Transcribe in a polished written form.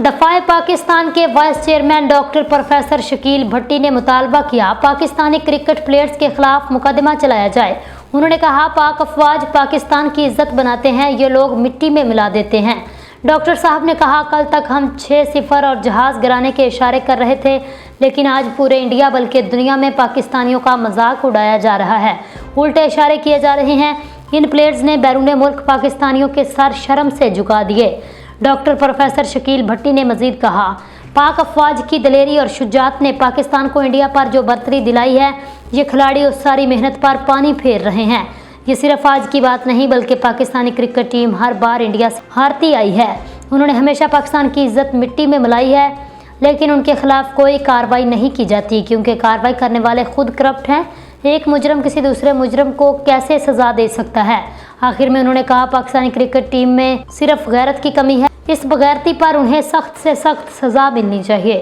दफाए पाकिस्तान के vice chairman doctor professor Shakeel Bhatti ने मुतालबा किया पाकिस्तानी क्रिकेट प्लेयर्स के खिलाफ मुकदमा चलाया जाए। उन्होंने कहा पाक अफवाज पाकिस्तान की इज्जत बनाते हैं, ये लोग मिट्टी में मिला देते हैं। डॉक्टर साहब ने कहा कल तक हम 6-0 और जहाज़ गिराने के इशारे कर रहे थे, लेकिन आज पूरे इंडिया बल्कि दुनिया में पाकिस्तानियों का मजाक उड़ाया जा रहा है, उल्टे इशारे किए जा रहे हैं। इन प्लेयर्स ने बैरून मुल्क पाकिस्तानियों के सर शर्म से झुका दिए। डॉक्टर प्रोफेसर शकील भट्टी ने मजीद कहा पाक अफवाज की दलेरी और शुजात ने पाकिस्तान को इंडिया पर जो बर्तरी दिलाई है, ये खिलाड़ी उस सारी मेहनत पर पानी फेर रहे हैं। ये सिर्फ आज की बात नहीं बल्कि पाकिस्तानी क्रिकेट टीम हर बार इंडिया से हारती आई है। उन्होंने हमेशा पाकिस्तान की इज्जत मिट्टी में मिलाई है, लेकिन उनके खिलाफ कोई कार्रवाई नहीं की जाती क्योंकि कार्रवाई करने वाले खुद करप्ट हैं। एक मुजरम किसी दूसरे मुजरम को कैसे सज़ा दे सकता है। आखिर में उन्होंने कहा पाकिस्तानी क्रिकेट टीम में सिर्फ गैरत की कमी है, इस बगैरती पर उन्हें सख्त से सख्त सज़ा मिलनी चाहिए।